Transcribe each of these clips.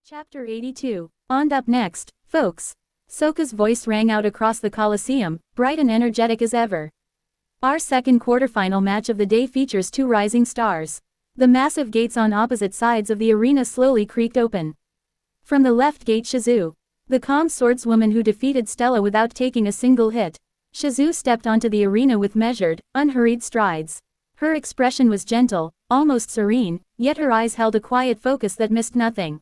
Chapter 82. On up next, folks. Sokka's voice rang out across the Coliseum, bright and energetic as ever. Our second quarterfinal match of the day features two rising stars. The massive gates on opposite sides of the arena slowly creaked open. From the left gate Shizu, the calm swordswoman who defeated Stella without taking a single hit. Shizu stepped onto the arena with measured, unhurried strides. Her expression was gentle, almost serene, yet her eyes held a quiet focus that missed nothing.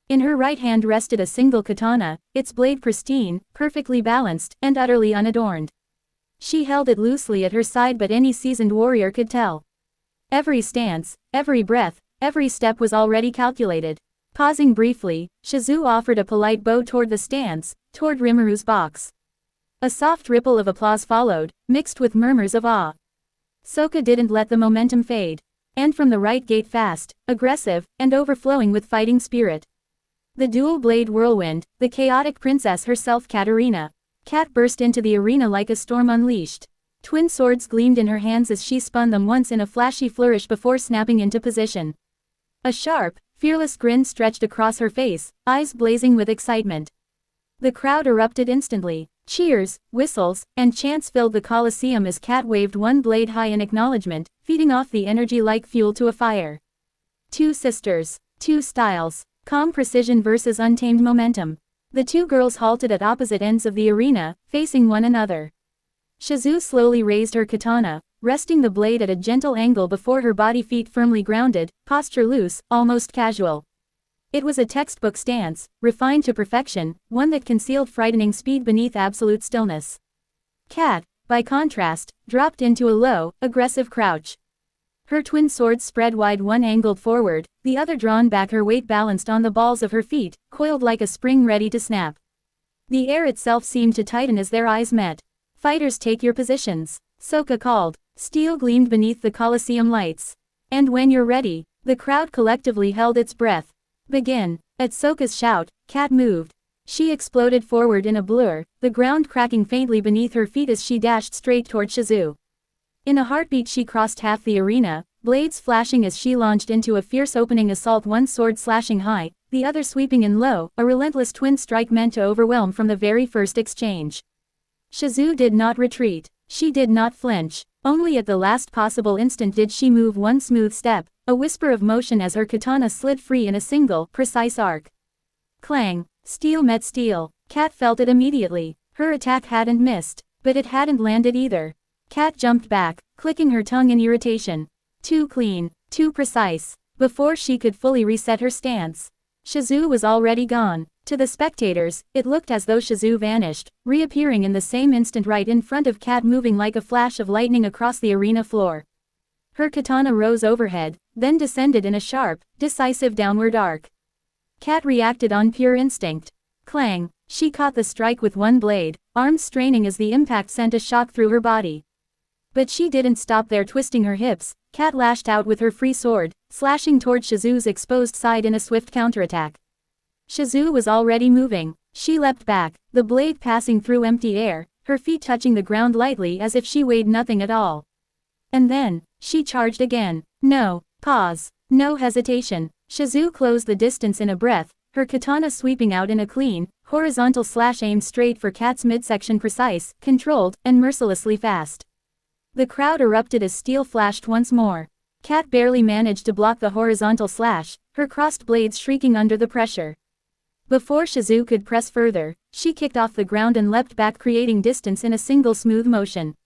In her right hand rested a single katana, its blade pristine, perfectly balanced, and utterly unadorned. She held it loosely at her side, but any seasoned warrior could tell. Every stance, every breath, every step was already calculated. Pausing briefly, Shizu offered a polite bow toward the stands, toward Rimuru's box. A soft ripple of applause followed, mixed with murmurs of awe. Sokka didn't let the momentum fade. And from the right gate fast, aggressive, and overflowing with fighting spirit. The dual-blade whirlwind, the chaotic princess herself Katarina. Kat burst into the arena like a storm unleashed. Twin swords gleamed in her hands as she spun them once in a flashy flourish before snapping into position. A sharp, fearless grin stretched across her face, eyes blazing with excitement. The crowd erupted instantly. Cheers, whistles, and chants filled the Coliseum as Kat waved one blade high in acknowledgement, feeding off the energy like fuel to a fire. Two sisters, two styles. Calm precision versus untamed momentum. The two girls halted at opposite ends of the arena, facing one another. Shizu slowly raised her katana, resting the blade at a gentle angle before her body, feet firmly grounded, posture loose, almost casual. It was a textbook stance, refined to perfection, one that concealed frightening speed beneath absolute stillness. Kat, by contrast, dropped into a low, aggressive crouch. Her twin swords spread wide, one angled forward, the other drawn back, her weight balanced on the balls of her feet, coiled like a spring ready to snap. The air itself seemed to tighten as their eyes met. Fighters, take your positions, Sokka called. Steel gleamed beneath the Coliseum lights. And when you're ready, the crowd collectively held its breath. Begin. At Sokka's shout, Kat moved. She exploded forward in a blur, the ground cracking faintly beneath her feet as she dashed straight toward Shizu. In a heartbeat she crossed half the arena, blades flashing as she launched into a fierce opening assault, one sword slashing high, the other sweeping in low, a relentless twin strike meant to overwhelm from the very first exchange. Shizu did not retreat. She did not flinch. Only at the last possible instant did she move one smooth step, a whisper of motion as her katana slid free in a single, precise arc. Clang. Steel met steel. Kat felt it immediately. Her attack hadn't missed, but it hadn't landed either. Kat jumped back, clicking her tongue in irritation. Too clean, too precise. Before she could fully reset her stance, Shizu was already gone. To the spectators, it looked as though Shizu vanished, reappearing in the same instant right in front of Kat, moving like a flash of lightning across the arena floor. Her katana rose overhead, then descended in a sharp, decisive downward arc. Kat reacted on pure instinct. Clang! She caught the strike with one blade, arms straining as the impact sent a shock through her body. But she didn't stop there. Twisting her hips, Kat lashed out with her free sword, slashing toward Shizu's exposed side in a swift counterattack. Shizu was already moving. She leapt back, the blade passing through empty air, her feet touching the ground lightly as if she weighed nothing at all. And then, she charged again. No pause, no hesitation. Shizu closed the distance in a breath, her katana sweeping out in a clean, horizontal slash aimed straight for Kat's midsection, precise, controlled, and mercilessly fast. The crowd erupted as steel flashed once more. Kat barely managed to block the horizontal slash, her crossed blades shrieking under the pressure. Before Shizu could press further, she kicked off the ground and leapt back, creating distance in a single smooth motion.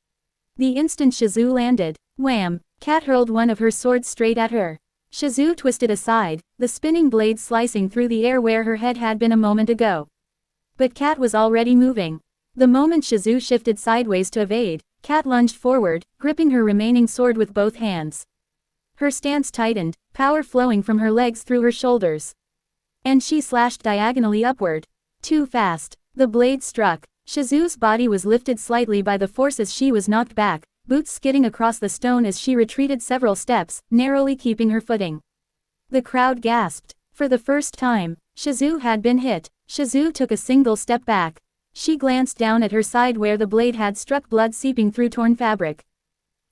The instant Shizu landed, wham! Kat hurled one of her swords straight at her. Shizu twisted aside, the spinning blade slicing through the air where her head had been a moment ago. But Kat was already moving. The moment Shizu shifted sideways to evade, Kat lunged forward, gripping her remaining sword with both hands. Her stance tightened, power flowing from her legs through her shoulders. And she slashed diagonally upward. Too fast. The blade struck. Shizu's body was lifted slightly by the force as she was knocked back, boots skidding across the stone as she retreated several steps, narrowly keeping her footing. The crowd gasped. For the first time, Shizu had been hit. Shizu took a single step back. She glanced down at her side where the blade had struck, blood seeping through torn fabric.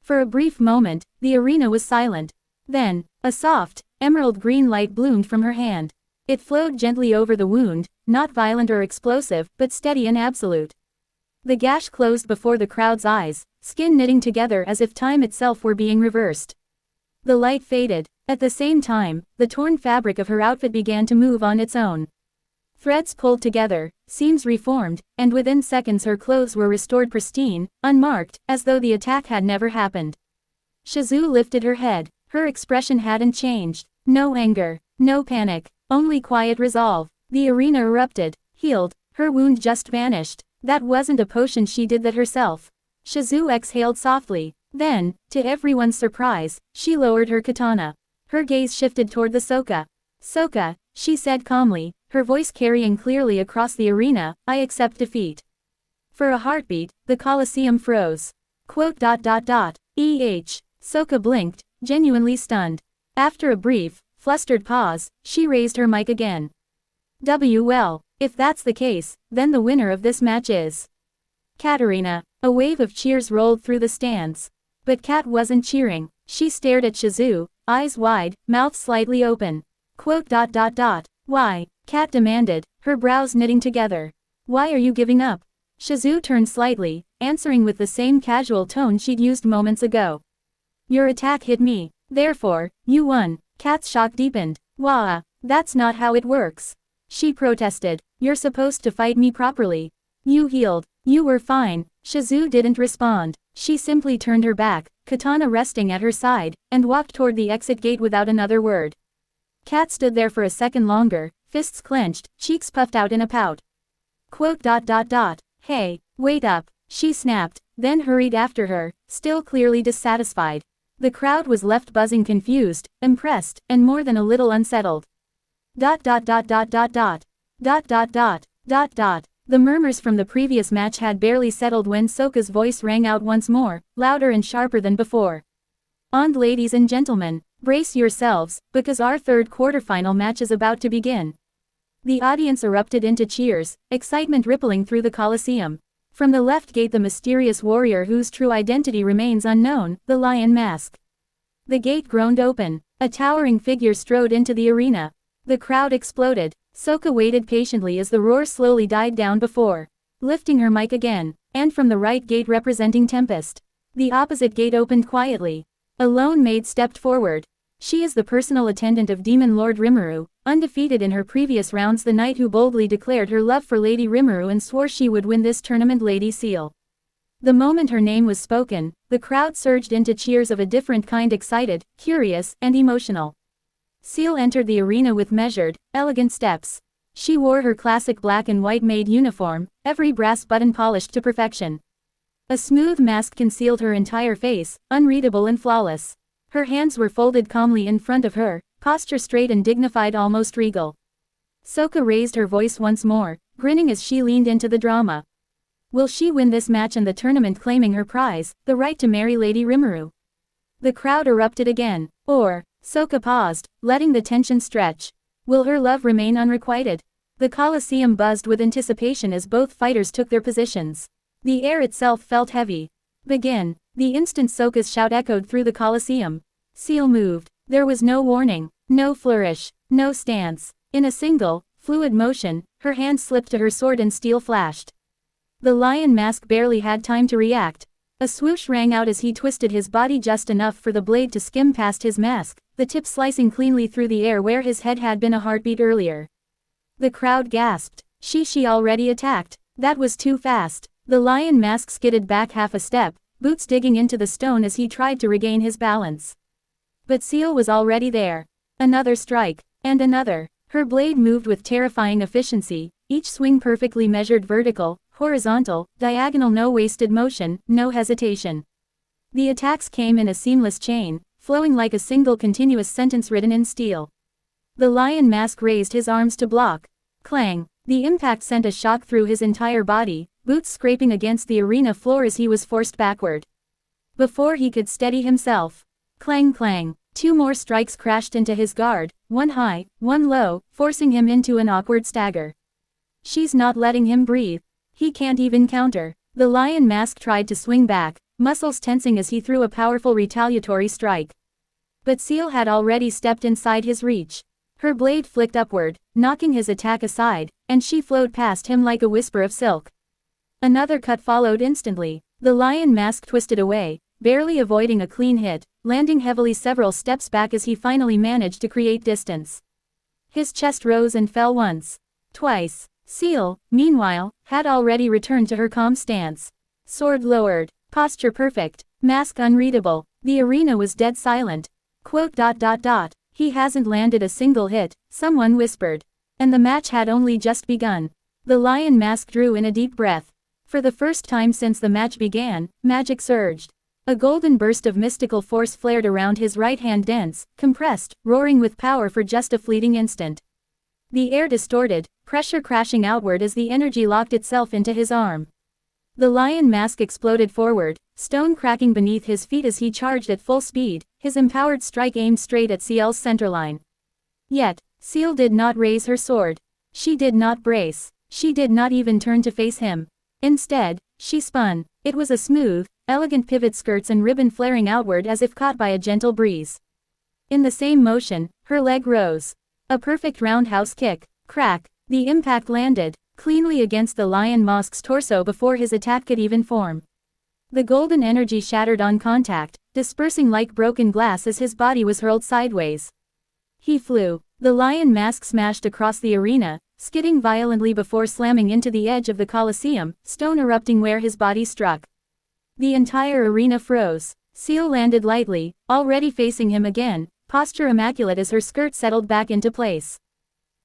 For a brief moment, the arena was silent. Then, a soft, emerald green light bloomed from her hand. It flowed gently over the wound, not violent or explosive, but steady and absolute. The gash closed before the crowd's eyes, skin knitting together as if time itself were being reversed. The light faded. At the same time, the torn fabric of her outfit began to move on its own. Threads pulled together, seams reformed, and within seconds her clothes were restored pristine, unmarked, as though the attack had never happened. Shizue lifted her head. Her expression hadn't changed. No anger, no panic, only quiet resolve. The arena erupted, healed, her wound just vanished. That wasn't a potion, she did that herself. Shizue exhaled softly. Then, to everyone's surprise, she lowered her katana. Her gaze shifted toward the Soka. Soka, she said calmly, her voice carrying clearly across the arena, I accept defeat. For a heartbeat, the Colosseum froze. Soka blinked, genuinely stunned. After a brief, flustered pause, she raised her mic again. Well, if that's the case, then the winner of this match is Katarina. A wave of cheers rolled through the stands. But Kat wasn't cheering. She stared at Shizue, eyes wide, mouth slightly open. Why? Kat demanded, her brows knitting together. Why are you giving up? Shizue turned slightly, answering with the same casual tone she'd used moments ago. Your attack hit me. Therefore, you won. Kat's shock deepened. Wah, that's not how it works. She protested. You're supposed to fight me properly. You healed. You were fine. Shizue didn't respond. She simply turned her back, katana resting at her side, and walked toward the exit gate without another word. Kat stood there for a second longer, fists clenched, cheeks puffed out in a pout. Hey, wait up, she snapped, then hurried after her, still clearly dissatisfied. The crowd was left buzzing, confused, impressed, and more than a little unsettled. The murmurs from the previous match had barely settled when Soka's voice rang out once more, louder and sharper than before. And ladies and gentlemen, brace yourselves, because our third quarterfinal match is about to begin. The audience erupted into cheers, excitement rippling through the Colosseum. From the left gate the mysterious warrior whose true identity remains unknown, the lion mask. The gate groaned open. A towering figure strode into the arena. The crowd exploded. Soka waited patiently as the roar slowly died down before lifting her mic again, and from the right gate representing Tempest. The opposite gate opened quietly. A lone maid stepped forward. She is the personal attendant of Demon Lord Rimuru, undefeated in her previous rounds, the knight who boldly declared her love for Lady Rimuru and swore she would win this tournament, Lady Seal. The moment her name was spoken, the crowd surged into cheers of a different kind, excited, curious, and emotional. Seal entered the arena with measured, elegant steps. She wore her classic black and white maid uniform, every brass button polished to perfection. A smooth mask concealed her entire face, unreadable and flawless. Her hands were folded calmly in front of her, posture straight and dignified, almost regal. Soka raised her voice once more, grinning as she leaned into the drama. Will she win this match and the tournament, claiming her prize, the right to marry Lady Rimuru? The crowd erupted again. Or, Soka paused, letting the tension stretch. Will her love remain unrequited? The Colosseum buzzed with anticipation as both fighters took their positions. The air itself felt heavy. Begin. The instant Soka's shout echoed through the Colosseum. Seal moved. There was no warning, no flourish, no stance. In a single, fluid motion, her hand slipped to her sword and steel flashed. The lion mask barely had time to react. A swoosh rang out as he twisted his body just enough for the blade to skim past his mask, the tip slicing cleanly through the air where his head had been a heartbeat earlier. The crowd gasped. She already attacked. That was too fast. The lion mask skidded back half a step, boots digging into the stone as he tried to regain his balance. But Seal was already there. Another strike, and another. Her blade moved with terrifying efficiency, each swing perfectly measured, vertical, horizontal, diagonal, no wasted motion, no hesitation. The attacks came in a seamless chain, flowing like a single continuous sentence written in steel. The lion mask raised his arms to block. Clang! The impact sent a shock through his entire body, boots scraping against the arena floor as he was forced backward. Before he could steady himself. Clang clang! 2 more strikes crashed into his guard, one high, one low, forcing him into an awkward stagger. She's not letting him breathe. He can't even counter. The lion mask tried to swing back, muscles tensing as he threw a powerful retaliatory strike. But Seal had already stepped inside his reach. Her blade flicked upward, knocking his attack aside, and she flowed past him like a whisper of silk. Another cut followed instantly. The lion mask twisted away, barely avoiding a clean hit, landing heavily several steps back as he finally managed to create distance. His chest rose and fell once. Twice. Seal, meanwhile, had already returned to her calm stance. Sword lowered. Posture perfect. Mask unreadable. The arena was dead silent. He hasn't landed a single hit, someone whispered. And the match had only just begun. The lion mask drew in a deep breath. For the first time since the match began, magic surged. A golden burst of mystical force flared around his right hand, dense, compressed, roaring with power for just a fleeting instant. The air distorted, pressure crashing outward as the energy locked itself into his arm. The lion mask exploded forward, stone cracking beneath his feet as he charged at full speed, his empowered strike aimed straight at Ciel's centerline. Yet, Ciel did not raise her sword. She did not brace. She did not even turn to face him. Instead, she spun. It was a smooth, elegant pivot, skirts and ribbon flaring outward as if caught by a gentle breeze. In the same motion, her leg rose. A perfect roundhouse kick. Crack. The impact landed cleanly against the lion mask's torso before his attack could even form. The golden energy shattered on contact, dispersing like broken glass as his body was hurled sideways. He flew. The lion mask smashed across the arena, skidding violently before slamming into the edge of the Colosseum, stone erupting where his body struck. The entire arena froze. Ciel landed lightly, already facing him again, posture immaculate as her skirt settled back into place.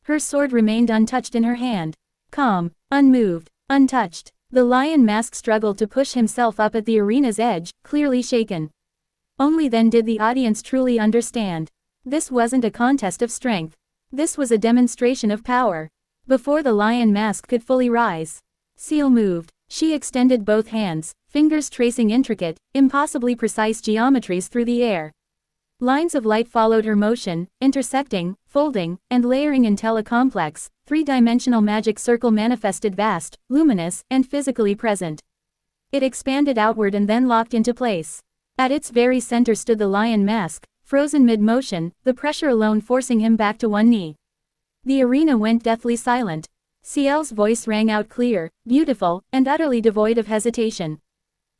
Her sword remained untouched in her hand. Calm, unmoved, untouched. The lion mask struggled to push himself up at the arena's edge, clearly shaken. Only then did the audience truly understand. This wasn't a contest of strength. This was a demonstration of power. Before the lion mask could fully rise, Ciel moved. She extended both hands, fingers tracing intricate, impossibly precise geometries through the air. Lines of light followed her motion, intersecting, folding, and layering until a complex, three-dimensional magic circle manifested, vast, luminous, and physically present. It expanded outward and then locked into place. At its very center stood the lion mask, frozen mid-motion, the pressure alone forcing him back to one knee. The arena went deathly silent. Ciel's voice rang out clear, beautiful, and utterly devoid of hesitation.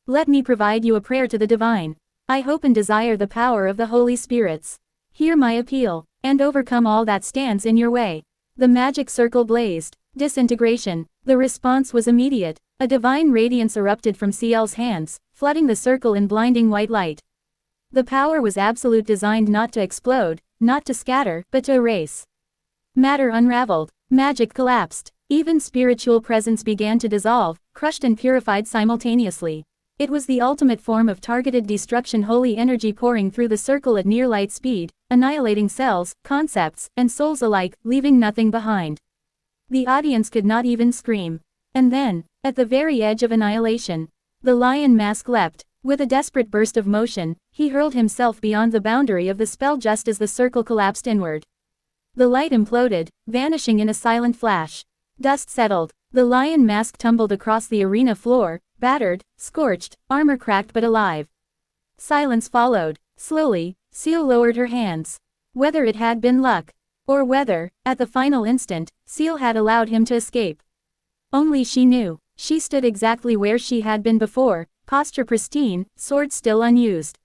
"Let me provide you a prayer to the divine. I hope and desire the power of the Holy Spirits. Hear my appeal, and overcome all that stands in your way." The magic circle blazed. Disintegration. The response was immediate. A divine radiance erupted from Ciel's hands, flooding the circle in blinding white light. The power was absolute, designed not to explode, not to scatter, but to erase. Matter unraveled. Magic collapsed. Even spiritual presence began to dissolve, crushed and purified simultaneously. It was the ultimate form of targeted destruction, holy energy pouring through the circle at near light speed, annihilating cells, concepts, and souls alike, leaving nothing behind. The audience could not even scream. And then, at the very edge of annihilation, the lion mask leapt. With a desperate burst of motion, he hurled himself beyond the boundary of the spell just as the circle collapsed inward. The light imploded, vanishing in a silent flash. Dust settled. The lion mask tumbled across the arena floor, battered, scorched, armor cracked but alive. Silence followed. Slowly, Ciel lowered her hands. Whether it had been luck, or whether, at the final instant, Ciel had allowed him to escape, only she knew. She stood exactly where she had been before, posture pristine, sword still unused.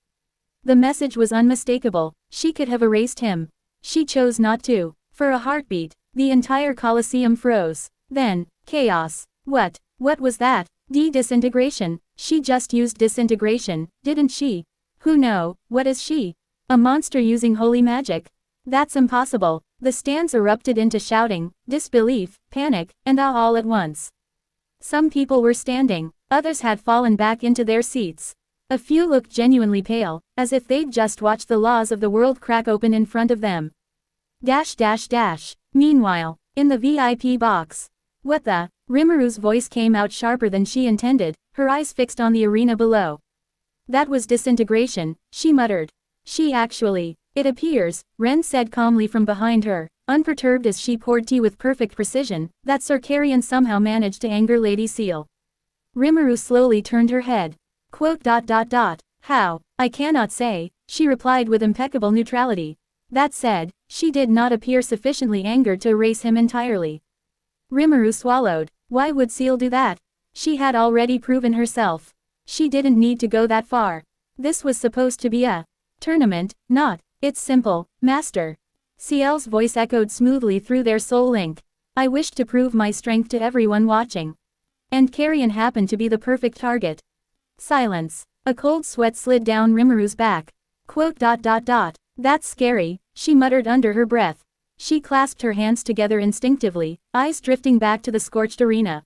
The message was unmistakable. She could have erased him. She chose not to. For a heartbeat, the entire Colosseum froze. Then, chaos. What was that? Disintegration. She just used disintegration, didn't she? Who know, what is she? A monster using holy magic? That's impossible. The stands erupted into shouting, disbelief, panic, and awe all at once. Some people were standing, others had fallen back into their seats. A few looked genuinely pale, as if they'd just watched the laws of the world crack open in front of them. Meanwhile, in the VIP box. What the? Rimuru's voice came out sharper than she intended, her eyes fixed on the arena below. That was disintegration, she muttered. It appears, Ren said calmly from behind her, unperturbed as she poured tea with perfect precision, that Sir Carrion somehow managed to anger Lady Ciel. Rimuru slowly turned her head. "How? I cannot say," she replied with impeccable neutrality. That said, she did not appear sufficiently angered to erase him entirely. Rimuru swallowed. Why would Seal do that? She had already proven herself. She didn't need to go that far. This was supposed to be a tournament, not. It's simple, Master. Ciel's voice echoed smoothly through their soul link. I wished to prove my strength to everyone watching. And Carrion happened to be the perfect target. Silence. A cold sweat slid down Rimuru's back. That's scary, she muttered under her breath. She clasped her hands together instinctively, eyes drifting back to the scorched arena.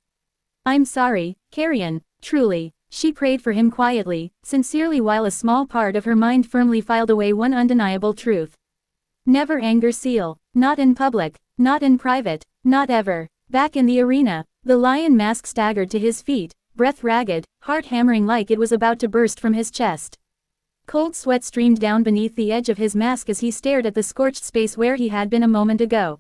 I'm sorry, Carrion, truly. She prayed for him quietly, sincerely, while a small part of her mind firmly filed away one undeniable truth. Never anger Seal. Not in public, not in private, not ever. Back in the arena, the lion mask staggered to his feet, breath ragged, heart hammering like it was about to burst from his chest. Cold sweat streamed down beneath the edge of his mask as he stared at the scorched space where he had been a moment ago.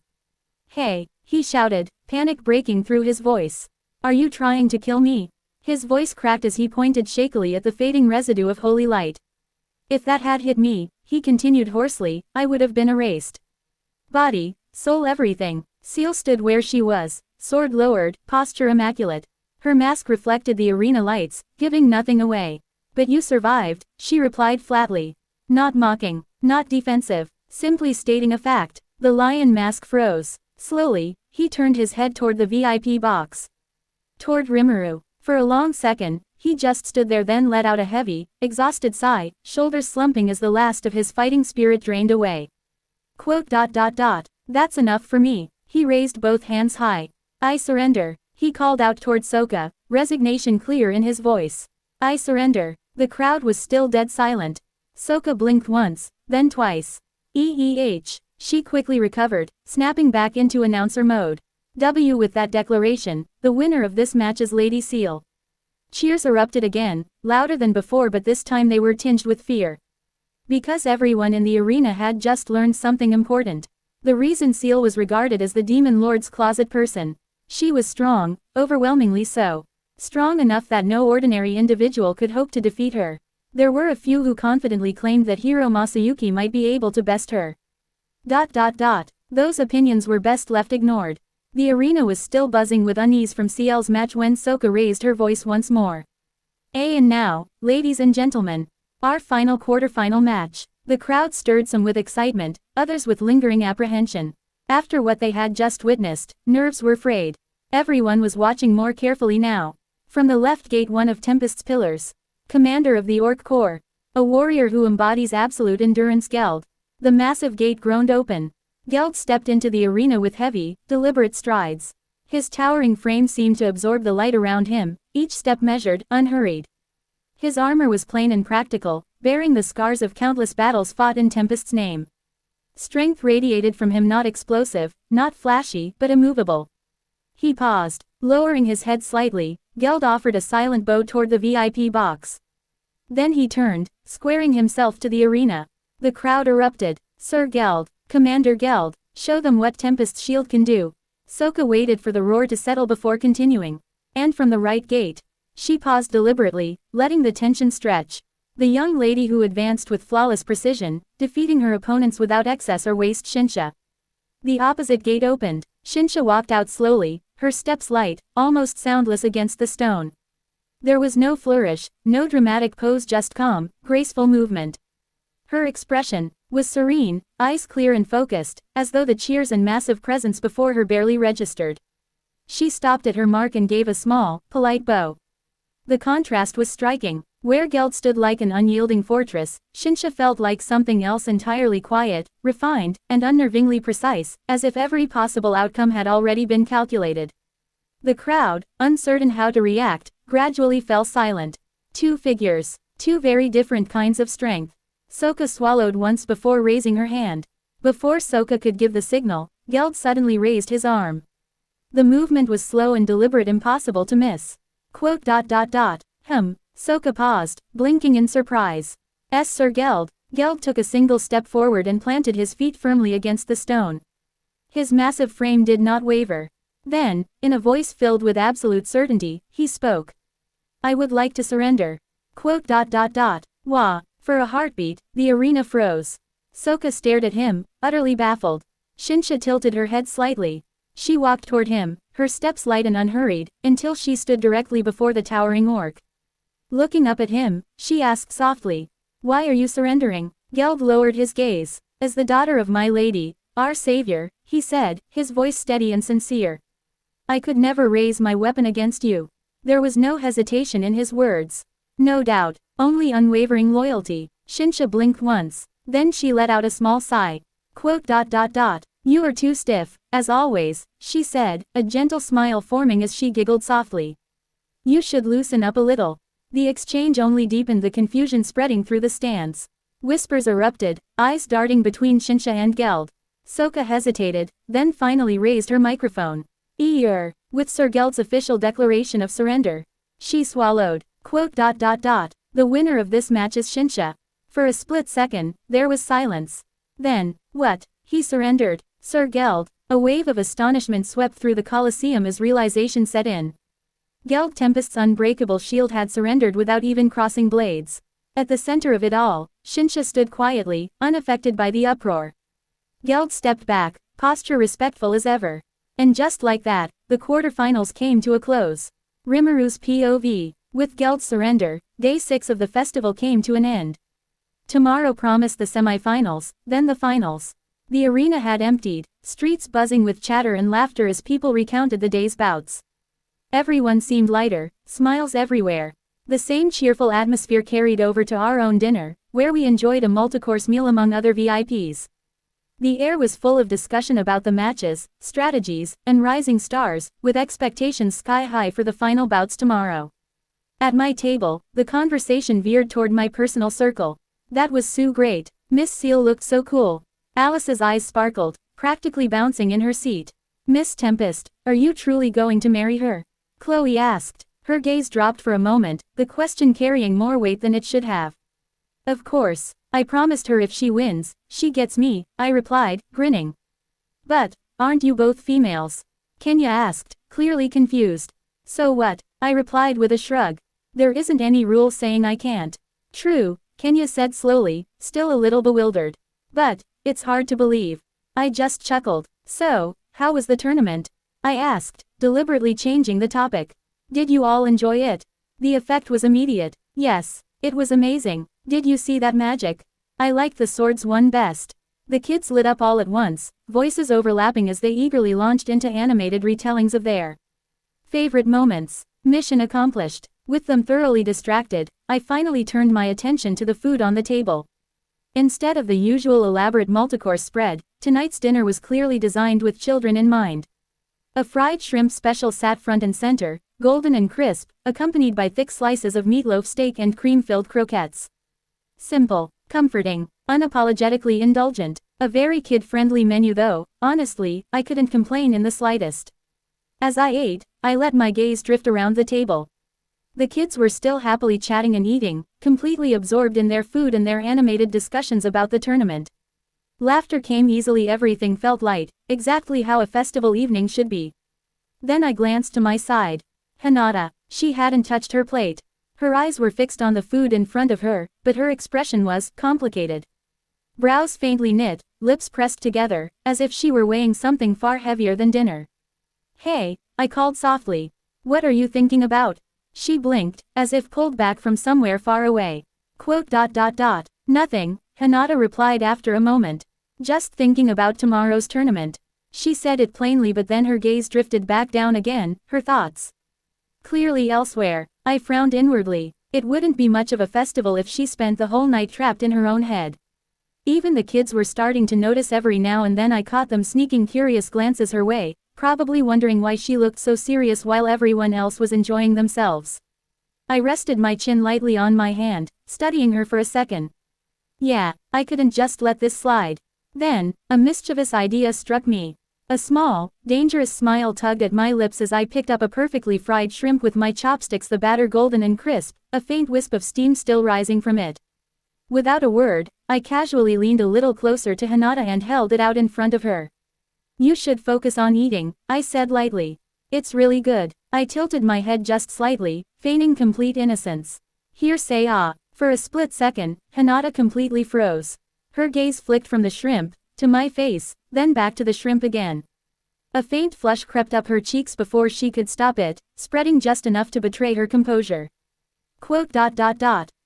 Hey, he shouted, panic breaking through his voice. Are you trying to kill me? His voice cracked as he pointed shakily at the fading residue of holy light. If that had hit me, he continued hoarsely, I would have been erased. Body, soul, everything. Seal stood where she was, sword lowered, posture immaculate. Her mask reflected the arena lights, giving nothing away. But you survived, she replied flatly. Not mocking, not defensive, simply stating a fact. The lion mask froze. Slowly, he turned his head toward the VIP box. Toward Rimuru. For a long second, he just stood there, then let out a heavy, exhausted sigh, shoulders slumping as the last of his fighting spirit drained away. That's enough for me. He raised both hands high. I surrender. He called out toward Sokka, resignation clear in his voice. I surrender. The crowd was still dead silent. Sokka blinked once, then twice. She quickly recovered, snapping back into announcer mode. With that declaration, the winner of this match is Lady Seal. Cheers erupted again, louder than before, but this time they were tinged with fear. Because everyone in the arena had just learned something important. The reason Seal was regarded as the Demon Lord's closet person. She was strong, overwhelmingly so. Strong enough that no ordinary individual could hope to defeat her. There were a few who confidently claimed that Hiro Masayuki might be able to best her. Those opinions were best left ignored. The arena was still buzzing with unease from Ciel's match when Sokka raised her voice once more. And now, ladies and gentlemen, our final quarterfinal match. The crowd stirred, some with excitement, others with lingering apprehension. After what they had just witnessed, nerves were frayed. Everyone was watching more carefully now. From the left gate one of Tempest's pillars. Commander of the Orc Corps. A warrior who embodies absolute endurance, Geld. The massive gate groaned open. Geld stepped into the arena with heavy, deliberate strides. His towering frame seemed to absorb the light around him, each step measured, unhurried. His armor was plain and practical, bearing the scars of countless battles fought in Tempest's name. Strength radiated from him, not explosive, not flashy, but immovable. He paused. Lowering his head slightly, Geld offered a silent bow toward the VIP box. Then he turned, squaring himself to the arena. The crowd erupted. Sir Geld, Commander Geld, show them what Tempest's shield can do. Sokka waited for the roar to settle before continuing. And from the right gate. She paused deliberately, letting the tension stretch. The young lady who advanced with flawless precision, defeating her opponents without excess or waste, Shinsha. The opposite gate opened. Shinsha walked out slowly, her steps light, almost soundless against the stone. There was no flourish, no dramatic pose, just calm, graceful movement. Her expression was serene, eyes clear and focused, as though the cheers and massive presence before her barely registered. She stopped at her mark and gave a small, polite bow. The contrast was striking. Where Geld stood like an unyielding fortress, Shinsha felt like something else entirely, quiet, refined, and unnervingly precise, as if every possible outcome had already been calculated. The crowd, uncertain how to react, gradually fell silent. Two figures. Two very different kinds of strength. Sokka swallowed once before raising her hand. Before Sokka could give the signal, Geld suddenly raised his arm. The movement was slow and deliberate, impossible to miss. Sokka paused, blinking in surprise. Sir Geld. Geld took a single step forward and planted his feet firmly against the stone. His massive frame did not waver. Then, in a voice filled with absolute certainty, he spoke. I would like to surrender. Wah. For a heartbeat, the arena froze. Soka stared at him, utterly baffled. Shinsha tilted her head slightly. She walked toward him, her steps light and unhurried, until she stood directly before the towering orc. Looking up at him, she asked softly, "Why are you surrendering?" Geld lowered his gaze. "As the daughter of my lady, our savior," he said, his voice steady and sincere. "I could never raise my weapon against you." There was no hesitation in his words. No doubt, only unwavering loyalty. Shinsha blinked once. Then she let out a small sigh. "You are too stiff, as always," she said, a gentle smile forming as she giggled softly. "You should loosen up a little." The exchange only deepened the confusion spreading through the stands. Whispers erupted, eyes darting between Shinsha and Geld. Soka hesitated, then finally raised her microphone. With Sir Geld's official declaration of surrender. She swallowed. "The winner of this match is Shinsha." For a split second, there was silence. Then, "What? He surrendered?" Sir Geld. A wave of astonishment swept through the Colosseum as realization set in. Geld Tempest's unbreakable shield had surrendered without even crossing blades. At the center of it all, Shinsha stood quietly, unaffected by the uproar. Geld stepped back, posture respectful as ever. And just like that, the quarterfinals came to a close. Rimuru's POV. With Geld's surrender, day 6 of the festival came to an end. Tomorrow promised the semifinals, then the finals. The arena had emptied, streets buzzing with chatter and laughter as people recounted the day's bouts. Everyone seemed lighter, smiles everywhere. The same cheerful atmosphere carried over to our own dinner, where we enjoyed a multi-course meal among other VIPs. The air was full of discussion about the matches, strategies, and rising stars, with expectations sky high for the final bouts tomorrow. At my table, the conversation veered toward my personal circle. "That was so great. Miss Seal looked so cool." Alice's eyes sparkled, practically bouncing in her seat. "Miss Tempest, are you truly going to marry her?" Chloe asked. Her gaze dropped for a moment, the question carrying more weight than it should have. "Of course. I promised her if she wins, she gets me," I replied, grinning. "But, aren't you both females?" Kenya asked, clearly confused. "So what?" I replied with a shrug. "There isn't any rule saying I can't." "True," Kenya said slowly, still a little bewildered. "But, it's hard to believe." I just chuckled. "So, how was the tournament?" I asked, deliberately changing the topic. "Did you all enjoy it?" The effect was immediate. "Yes, it was amazing. Did you see that magic?" "I liked the swords one best." The kids lit up all at once, voices overlapping as they eagerly launched into animated retellings of their favorite moments. Mission accomplished. With them thoroughly distracted, I finally turned my attention to the food on the table. Instead of the usual elaborate multicourse spread, tonight's dinner was clearly designed with children in mind. A fried shrimp special sat front and center, golden and crisp, accompanied by thick slices of meatloaf steak and cream-filled croquettes. Simple, comforting, unapologetically indulgent. A very kid-friendly menu though, honestly, I couldn't complain in the slightest. As I ate, I let my gaze drift around the table. The kids were still happily chatting and eating, completely absorbed in their food and their animated discussions about the tournament. Laughter came easily, everything felt light, exactly how a festival evening should be. Then I glanced to my side. Hinata. She hadn't touched her plate. Her eyes were fixed on the food in front of her, but her expression was complicated. Brows faintly knit, lips pressed together, as if she were weighing something far heavier than dinner. "Hey," I called softly. "What are you thinking about?" She blinked, as if pulled back from somewhere far away. "Nothing," Hinata replied after a moment. "Just thinking about tomorrow's tournament." She said it plainly, but then her gaze drifted back down again, her thoughts clearly elsewhere. I frowned inwardly. It wouldn't be much of a festival if she spent the whole night trapped in her own head. Even the kids were starting to notice. Every now and then I caught them sneaking curious glances her way, probably wondering why she looked so serious while everyone else was enjoying themselves. I rested my chin lightly on my hand, studying her for a second. Yeah, I couldn't just let this slide. Then, a mischievous idea struck me. A small, dangerous smile tugged at my lips as I picked up a perfectly fried shrimp with my chopsticks, the batter golden and crisp, a faint wisp of steam still rising from it. Without a word, I casually leaned a little closer to Hinata and held it out in front of her. "You should focus on eating," I said lightly. "It's really good." I tilted my head just slightly, feigning complete innocence. "Here say ah." For a split second, Hinata completely froze. Her gaze flicked from the shrimp, to my face, then back to the shrimp again. A faint flush crept up her cheeks before she could stop it, spreading just enough to betray her composure.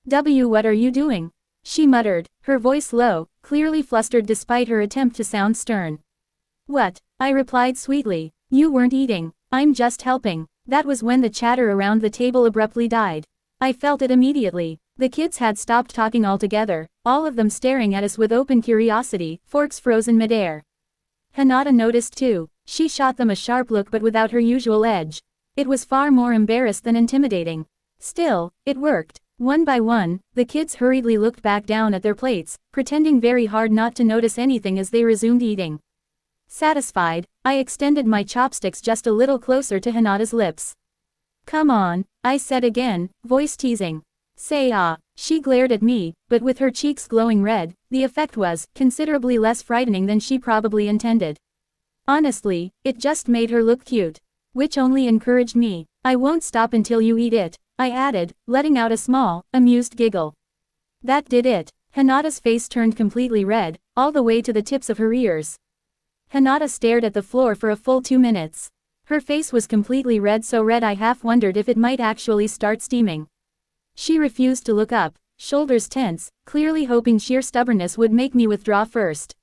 W, what are you doing? She muttered, her voice low, clearly flustered despite her attempt to sound stern. What? I replied sweetly. You weren't eating. I'm just helping. That was when the chatter around the table abruptly died. I felt it immediately. The kids had stopped talking altogether, all of them staring at us with open curiosity, forks frozen midair. Hinata noticed too. She shot them a sharp look but without her usual edge. It was far more embarrassed than intimidating. Still, it worked. One by one, the kids hurriedly looked back down at their plates, pretending very hard not to notice anything as they resumed eating. Satisfied, I extended my chopsticks just a little closer to Hinata's lips. Come on, I said again, voice teasing. Say ah. She glared at me, but with her cheeks glowing red, the effect was considerably less frightening than she probably intended. Honestly, it just made her look cute. Which only encouraged me. I won't stop until you eat it, I added, letting out a small, amused giggle. That did it. Hinata's face turned completely red, all the way to the tips of her ears. Hinata stared at the floor for a full 2 minutes. Her face was completely red, so red I half wondered if it might actually start steaming. She refused to look up, shoulders tense, clearly hoping sheer stubbornness would make me withdraw first.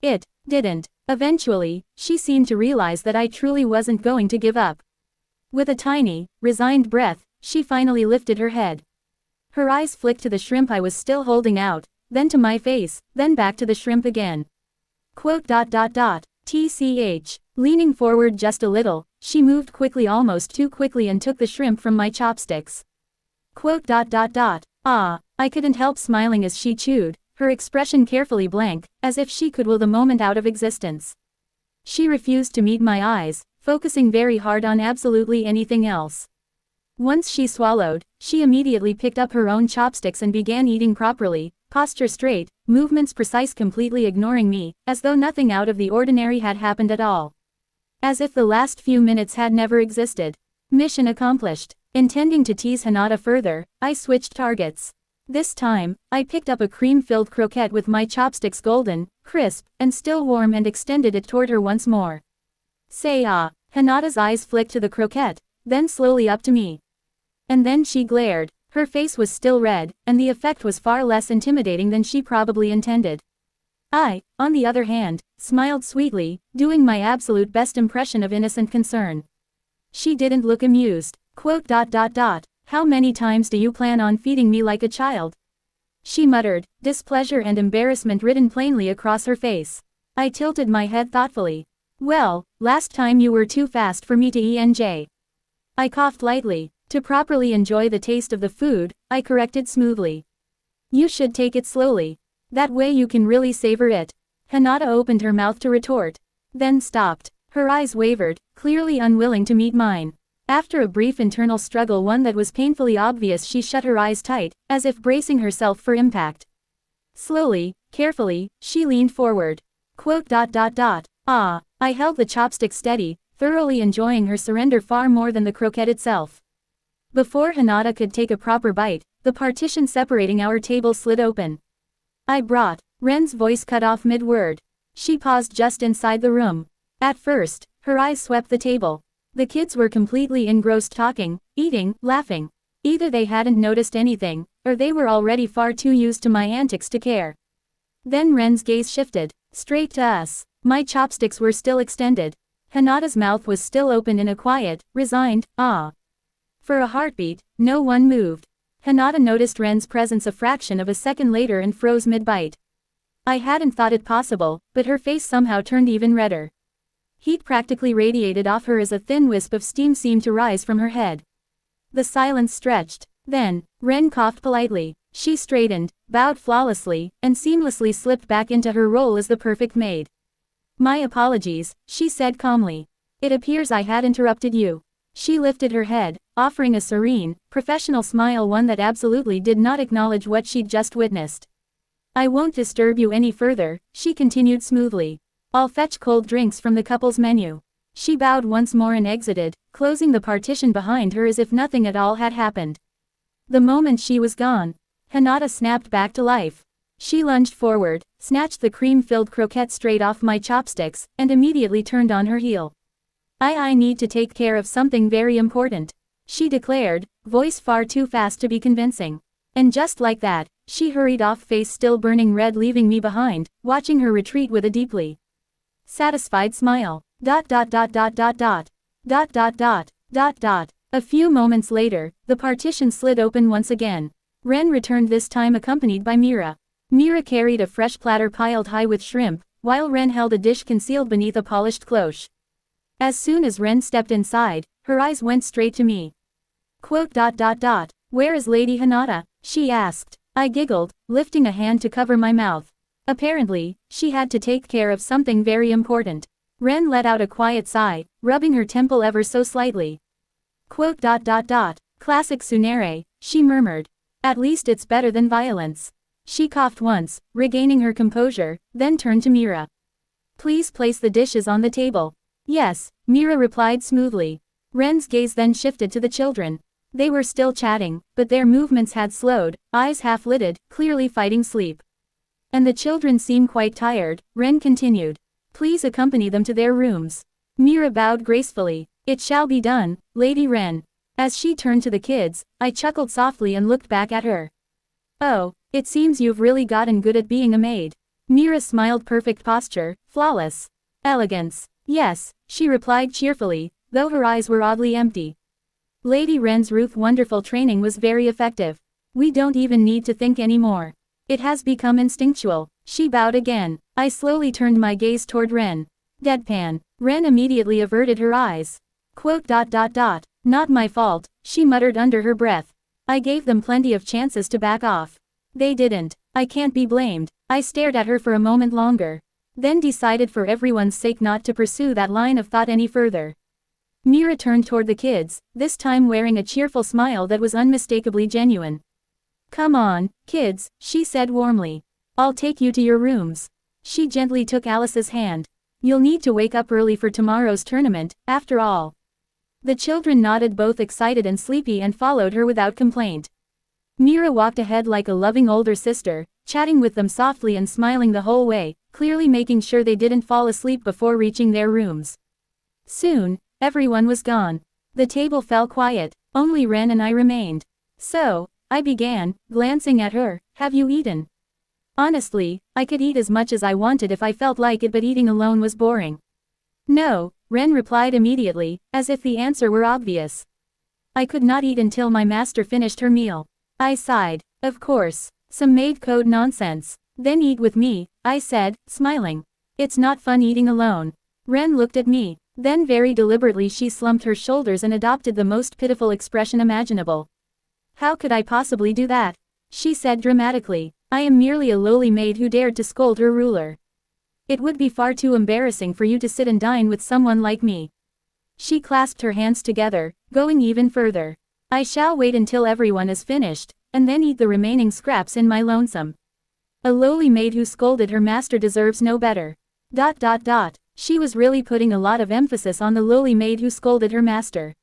It didn't. Eventually, she seemed to realize that I truly wasn't going to give up. With a tiny, resigned breath, she finally lifted her head. Her eyes flicked to the shrimp I was still holding out, then to my face, then back to the shrimp again. TCH. Leaning forward just a little, she moved quickly, almost too quickly, and took the shrimp from my chopsticks. Ah, I couldn't help smiling as she chewed, her expression carefully blank, as if she could will the moment out of existence. She refused to meet my eyes, focusing very hard on absolutely anything else. Once she swallowed, she immediately picked up her own chopsticks and began eating properly, posture straight, movements precise, completely ignoring me, as though nothing out of the ordinary had happened at all. As if the last few minutes had never existed. Mission accomplished. Intending to tease Hinata further, I switched targets. This time, I picked up a cream-filled croquette with my chopsticks golden, crisp, and still warm, and extended it toward her once more. Say ah. Hinata's eyes flicked to the croquette, then slowly up to me. And then she glared. Her face was still red, and the effect was far less intimidating than she probably intended. I, on the other hand, smiled sweetly, doing my absolute best impression of innocent concern. She didn't look amused. How many times do you plan on feeding me like a child? She muttered, displeasure and embarrassment written plainly across her face. I tilted my head thoughtfully. Well, last time you were too fast for me to enjoy. I coughed lightly. To properly enjoy the taste of the food, I corrected smoothly. You should take it slowly. That way you can really savor it. Hinata opened her mouth to retort. Then stopped. Her eyes wavered, clearly unwilling to meet mine. After a brief internal struggle, one that was painfully obvious, she shut her eyes tight, as if bracing herself for impact. Slowly, carefully, she leaned forward. Ah. I held the chopstick steady, thoroughly enjoying her surrender far more than the croquette itself. Before Hinata could take a proper bite, the partition separating our table slid open. I brought. Ren's voice cut off mid-word. She paused just inside the room. At first, her eyes swept the table. The kids were completely engrossed, talking, eating, laughing. Either they hadn't noticed anything, or they were already far too used to my antics to care. Then Ren's gaze shifted, straight to us. My chopsticks were still extended. Hinata's mouth was still open in a quiet, resigned, ah. For a heartbeat, no one moved. Hinata noticed Ren's presence a fraction of a second later and froze mid-bite. I hadn't thought it possible, but her face somehow turned even redder. Heat practically radiated off her as a thin wisp of steam seemed to rise from her head. The silence stretched. Then, Ren coughed politely. She straightened, bowed flawlessly, and seamlessly slipped back into her role as the perfect maid. My apologies, she said calmly. It appears I had interrupted you. She lifted her head, offering a serene, professional smile, one that absolutely did not acknowledge what she'd just witnessed. I won't disturb you any further, she continued smoothly. I'll fetch cold drinks from the couple's menu. She bowed once more and exited, closing the partition behind her as if nothing at all had happened. The moment she was gone, Hinata snapped back to life. She lunged forward, snatched the cream-filled croquette straight off my chopsticks, and immediately turned on her heel. I need to take care of something very important," she declared, voice far too fast to be convincing. And just like that, she hurried off, face still burning red, leaving me behind, watching her retreat with a deeply satisfied smile. A few moments later, the partition slid open once again. Ren returned, this time accompanied by Mira. Mira carried a fresh platter piled high with shrimp, while Ren held a dish concealed beneath a polished cloche. As soon as Ren stepped inside, her eyes went straight to me. "Where is Lady Hinata?" she asked. I giggled, lifting a hand to cover my mouth. Apparently, she had to take care of something very important. Ren let out a quiet sigh, rubbing her temple ever so slightly. "Classic Tsunere," she murmured. "At least it's better than violence." She coughed once, regaining her composure, then turned to Mira. "Please place the dishes on the table." "Yes," Mira replied smoothly. Ren's gaze then shifted to the children. They were still chatting, but their movements had slowed, eyes half-lidded, clearly fighting sleep. "And the children seem quite tired," Ren continued. "Please accompany them to their rooms." Mira bowed gracefully. "It shall be done, Lady Ren." As she turned to the kids, I chuckled softly and looked back at her. "Oh, it seems you've really gotten good at being a maid." Mira smiled. "Perfect posture, flawless elegance." "Yes," she replied cheerfully, though her eyes were oddly empty. "Lady Ren's wonderful training was very effective. We don't even need to think anymore. It has become instinctual." She bowed again. I slowly turned my gaze toward Ren. Deadpan. Ren immediately averted her eyes. "Not my fault," she muttered under her breath. "I gave them plenty of chances to back off. They didn't. I can't be blamed." I stared at her for a moment longer. Then decided for everyone's sake not to pursue that line of thought any further. Mira turned toward the kids, this time wearing a cheerful smile that was unmistakably genuine. "Come on, kids," she said warmly. "I'll take you to your rooms." She gently took Alice's hand. "You'll need to wake up early for tomorrow's tournament, after all." The children nodded, both excited and sleepy, and followed her without complaint. Mira walked ahead like a loving older sister, chatting with them softly and smiling the whole way, clearly making sure they didn't fall asleep before reaching their rooms. Soon, everyone was gone. The table fell quiet, only Ren and I remained. "So," I began, glancing at her, "have you eaten?" Honestly, I could eat as much as I wanted if I felt like it, but eating alone was boring. "No," Ren replied immediately, as if the answer were obvious. "I could not eat until my master finished her meal." I sighed. "Of course. Some maid code nonsense." "Then eat with me," I said, smiling. "It's not fun eating alone." Ren looked at me. Then very deliberately she slumped her shoulders and adopted the most pitiful expression imaginable. "How could I possibly do that?" she said dramatically. "I am merely a lowly maid who dared to scold her ruler. It would be far too embarrassing for you to sit and dine with someone like me." She clasped her hands together, going even further. "I shall wait until everyone is finished, and then eat the remaining scraps in my lonesome. A lowly maid who scolded her master deserves no better." She was really putting a lot of emphasis on the lowly maid who scolded her master.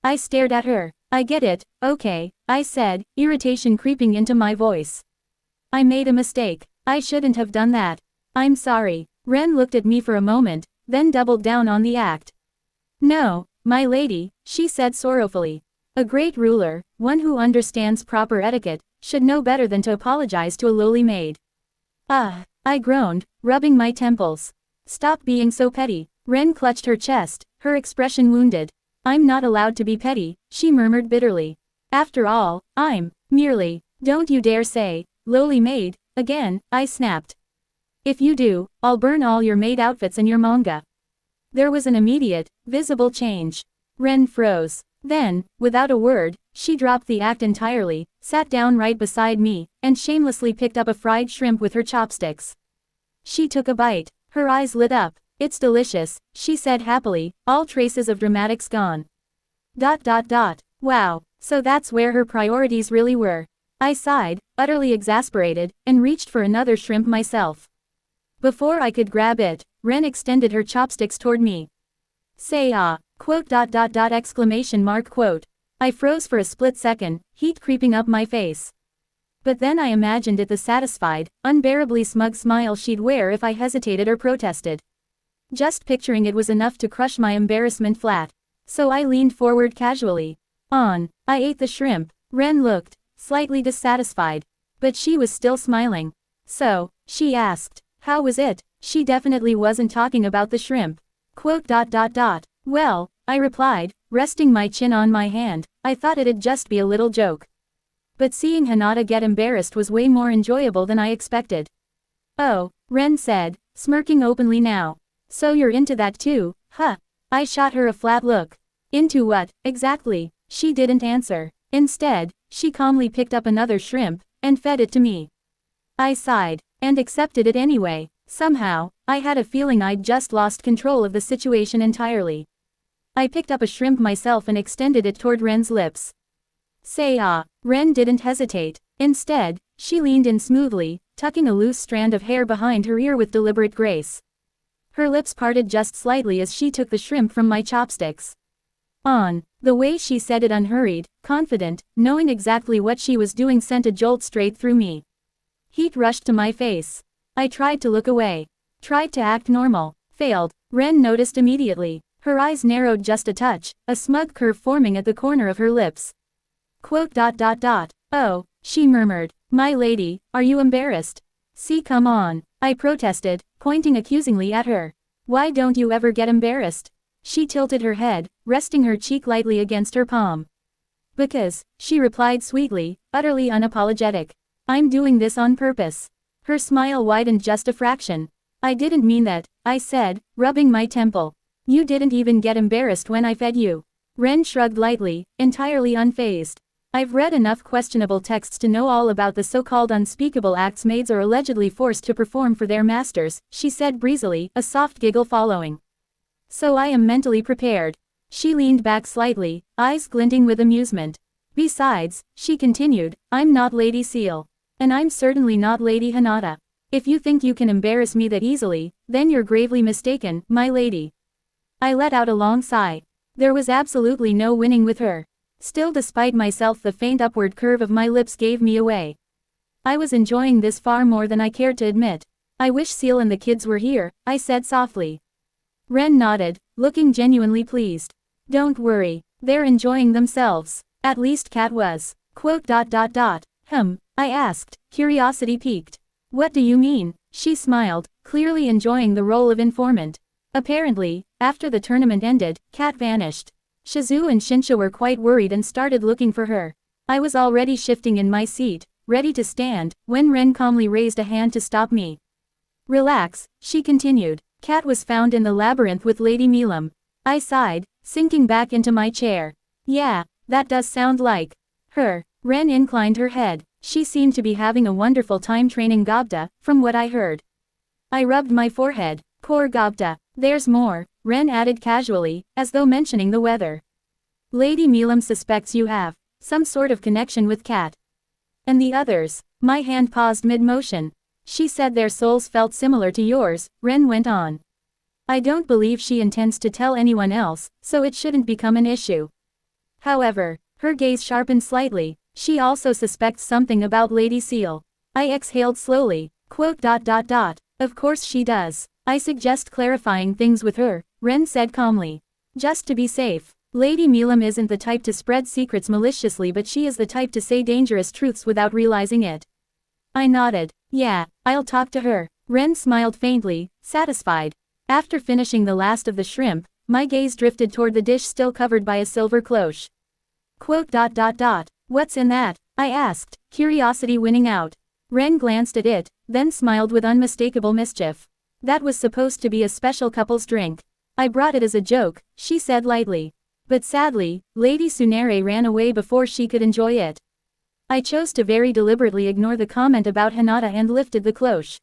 I stared at her. "I get it, okay," I said, irritation creeping into my voice. "I made a mistake. I shouldn't have done that. I'm sorry." Ren looked at me for a moment, then doubled down on the act. "No, my lady," she said sorrowfully. "A great ruler, one who understands proper etiquette, should know better than to apologize to a lowly maid." "Ah," I groaned, rubbing my temples. "Stop being so petty." Ren clutched her chest, her expression wounded. "I'm not allowed to be petty," she murmured bitterly. "After all, I'm merely." "Don't you dare say, lowly maid, again," I snapped. "If you do, I'll burn all your maid outfits and your manga." There was an immediate, visible change. Ren froze. Then, without a word, she dropped the act entirely, sat down right beside me, and shamelessly picked up a fried shrimp with her chopsticks. She took a bite. Her eyes lit up. "It's delicious," she said happily, all traces of dramatics gone. Wow, so that's where her priorities really were. I sighed, utterly exasperated, and reached for another shrimp myself. Before I could grab it, Ren extended her chopsticks toward me. "Say ah, exclamation mark quote. I froze for a split second, heat creeping up my face. But then I imagined it the satisfied, unbearably smug smile she'd wear if I hesitated or protested. Just picturing it was enough to crush my embarrassment flat. So I leaned forward casually. I ate the shrimp. Ren looked slightly dissatisfied. But she was still smiling. So, she asked, how was it? She definitely wasn't talking about the shrimp. Well, I replied, resting my chin on my hand, I thought it'd just be a little joke. But seeing Hinata get embarrassed was way more enjoyable than I expected. Oh, Ren said, smirking openly now. So you're into that too, huh? I shot her a flat look. Into what, exactly? She didn't answer. Instead, she calmly picked up another shrimp, and fed it to me. I sighed, and accepted it anyway. Somehow, I had a feeling I'd just lost control of the situation entirely. I picked up a shrimp myself and extended it toward Ren's lips. Say ah. Ren didn't hesitate. Instead, she leaned in smoothly, tucking a loose strand of hair behind her ear with deliberate grace. Her lips parted just slightly as she took the shrimp from my chopsticks. The way she said it unhurried, confident, knowing exactly what she was doing sent a jolt straight through me. Heat rushed to my face. I tried to look away. Tried to act normal. Failed. Ren noticed immediately. Her eyes narrowed just a touch, a smug curve forming at the corner of her lips. Oh, she murmured. My lady, are you embarrassed? See, come on. I protested, pointing accusingly at her. Why don't you ever get embarrassed? She tilted her head, resting her cheek lightly against her palm. Because, she replied sweetly, utterly unapologetic. I'm doing this on purpose. Her smile widened just a fraction. I didn't mean that, I said, rubbing my temple. You didn't even get embarrassed when I fed you. Ren shrugged lightly, entirely unfazed. I've read enough questionable texts to know all about the so-called unspeakable acts maids are allegedly forced to perform for their masters, she said breezily, a soft giggle following. So I am mentally prepared. She leaned back slightly, eyes glinting with amusement. Besides, she continued, I'm not Lady Seal. And I'm certainly not Lady Hinata. If you think you can embarrass me that easily, then you're gravely mistaken, my lady. I let out a long sigh. There was absolutely no winning with her. Still, despite myself, the faint upward curve of my lips gave me away. I was enjoying this far more than I cared to admit. I wish Seal and the kids were here, I said softly. Ren nodded, looking genuinely pleased. Don't worry, they're enjoying themselves. At least Cat was. I asked, curiosity piqued. What do you mean? She smiled, clearly enjoying the role of informant. Apparently, after the tournament ended, Cat vanished. Shizu and Shinsha were quite worried and started looking for her. I was already shifting in my seat, ready to stand, when Ren calmly raised a hand to stop me. Relax, she continued. Cat was found in the labyrinth with Lady Milam. I sighed, sinking back into my chair. Yeah, that does sound like her. Ren inclined her head. She seemed to be having a wonderful time training Gobta, from what I heard. I rubbed my forehead. Poor Gobta. There's more, Ren added casually, as though mentioning the weather. Lady Milam suspects you have some sort of connection with Cat. And the others. My hand paused mid-motion. She said their souls felt similar to yours, Ren went on. I don't believe she intends to tell anyone else, so it shouldn't become an issue. However, her gaze sharpened slightly. She also suspects something about Lady Seal. I exhaled slowly. Of course she does. I suggest clarifying things with her, Ren said calmly. Just to be safe. Lady Milam isn't the type to spread secrets maliciously, but she is the type to say dangerous truths without realizing it. I nodded. Yeah, I'll talk to her. Ren smiled faintly, satisfied. After finishing the last of the shrimp, my gaze drifted toward the dish still covered by a silver cloche. What's in that? I asked, curiosity winning out. Ren glanced at it, then smiled with unmistakable mischief. That was supposed to be a special couple's drink. I brought it as a joke, she said lightly. But sadly, Lady Tsunere ran away before she could enjoy it. I chose to very deliberately ignore the comment about Hinata and lifted the cloche.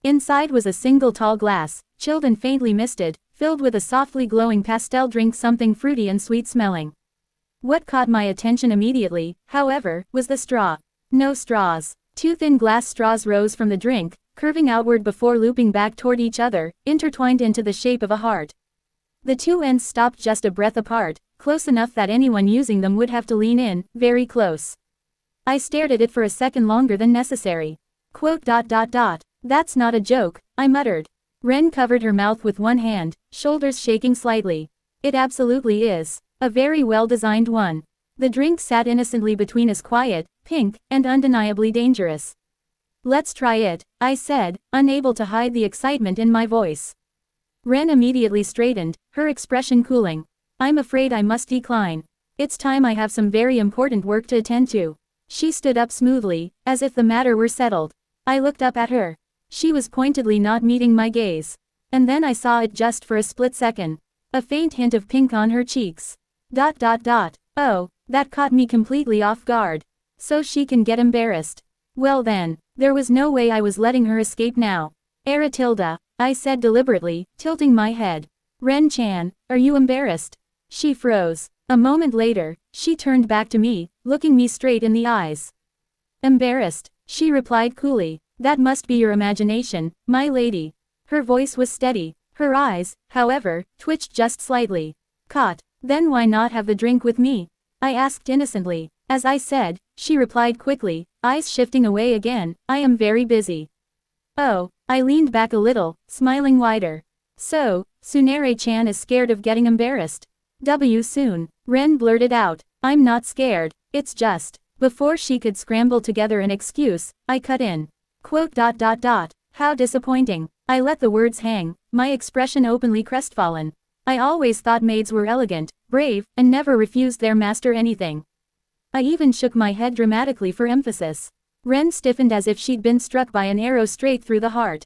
Inside was a single tall glass, chilled and faintly misted, filled with a softly glowing pastel drink, something fruity and sweet smelling. What caught my attention immediately, however, was the straw. No straws. Two thin glass straws rose from the drink, curving outward before looping back toward each other, intertwined into the shape of a heart. The two ends stopped just a breath apart, close enough that anyone using them would have to lean in, very close. I stared at it for a second longer than necessary. That's not a joke, I muttered. Ren covered her mouth with one hand, shoulders shaking slightly. It absolutely is. A very well-designed one. The drink sat innocently between us, quiet, pink, and undeniably dangerous. Let's try it, I said, unable to hide the excitement in my voice. Ren immediately straightened, her expression cooling. I'm afraid I must decline. It's time, I have some very important work to attend to. She stood up smoothly, as if the matter were settled. I looked up at her. She was pointedly not meeting my gaze. And then I saw it just for a split second. A faint hint of pink on her cheeks. Oh, that caught me completely off guard. So she can get embarrassed. Well then, there was no way I was letting her escape now. Aratilda, I said deliberately, tilting my head. Ren-chan, are you embarrassed? She froze. A moment later, she turned back to me, looking me straight in the eyes. Embarrassed, she replied coolly. That must be your imagination, my lady. Her voice was steady. Her eyes, however, twitched just slightly. Caught. Then why not have the drink with me? I asked innocently. As I said, she replied quickly, eyes shifting away again, I am very busy. Oh, I leaned back a little, smiling wider. So, Tsunere-chan is scared of getting embarrassed. Soon. Ren blurted out. I'm not scared, it's just. Before she could scramble together an excuse, I cut in. How disappointing. I let the words hang, my expression openly crestfallen. I always thought maids were elegant, brave, and never refused their master anything. I even shook my head dramatically for emphasis. Ren stiffened as if she'd been struck by an arrow straight through the heart.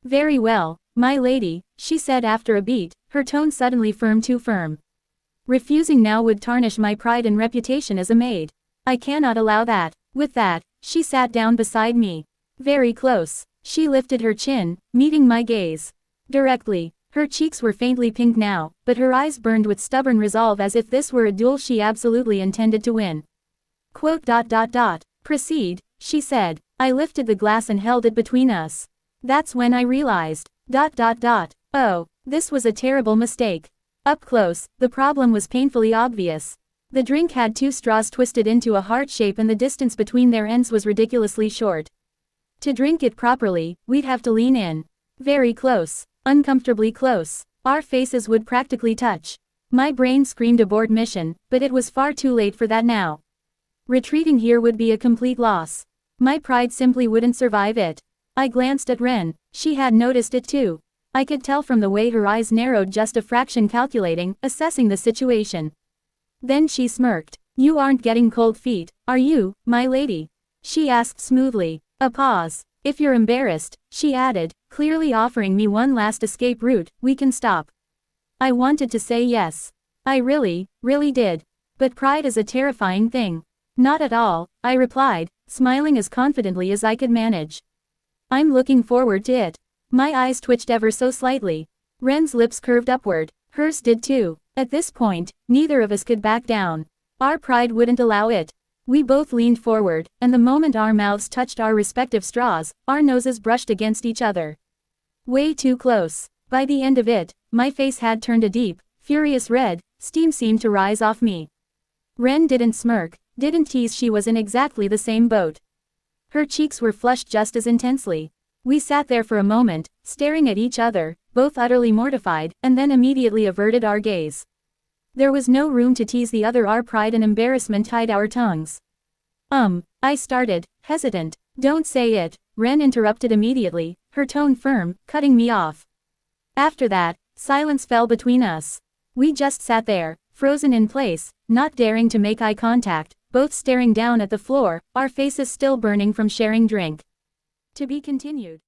Very well, my lady, she said after a beat, her tone suddenly firm, too firm. Refusing now would tarnish my pride and reputation as a maid. I cannot allow that. With that, she sat down beside me. Very close. She lifted her chin, meeting my gaze. Directly. Her cheeks were faintly pink now, but her eyes burned with stubborn resolve as if this were a duel she absolutely intended to win. Proceed, she said. I lifted the glass and held it between us. That's when I realized. Oh, this was a terrible mistake. Up close, the problem was painfully obvious. The drink had two straws twisted into a heart shape and the distance between their ends was ridiculously short. To drink it properly, we'd have to lean in. Very close. Uncomfortably close. Our faces would practically touch. My brain screamed abort mission, but it was far too late for that now. Retreating here would be a complete loss. My pride simply wouldn't survive it. I glanced at Ren. She had noticed it too. I could tell from the way her eyes narrowed, just a fraction, calculating, assessing the situation. Then she smirked. You aren't getting cold feet, are you, my lady? She asked smoothly. A pause. If you're embarrassed, she added, clearly offering me one last escape route, we can stop. I wanted to say yes. I really did. But pride is a terrifying thing. Not at all, I replied, smiling as confidently as I could manage. I'm looking forward to it. My eyes twitched ever so slightly. Ren's lips curved upward. Hers did too. At this point, neither of us could back down. Our pride wouldn't allow it. We both leaned forward, and the moment our mouths touched our respective straws, our noses brushed against each other. Way too close. By the end of it, my face had turned a deep, furious red, steam seemed to rise off me. Ren didn't smirk, didn't tease, she was in exactly the same boat. Her cheeks were flushed just as intensely. We sat there for a moment, staring at each other, both utterly mortified, and then immediately averted our gaze. There was no room to tease the other, our pride and embarrassment tied our tongues. I started, hesitant. Don't say it, Ren interrupted immediately, her tone firm, cutting me off. After that, silence fell between us. We just sat there, frozen in place, not daring to make eye contact, both staring down at the floor, our faces still burning from sharing drink. To be continued.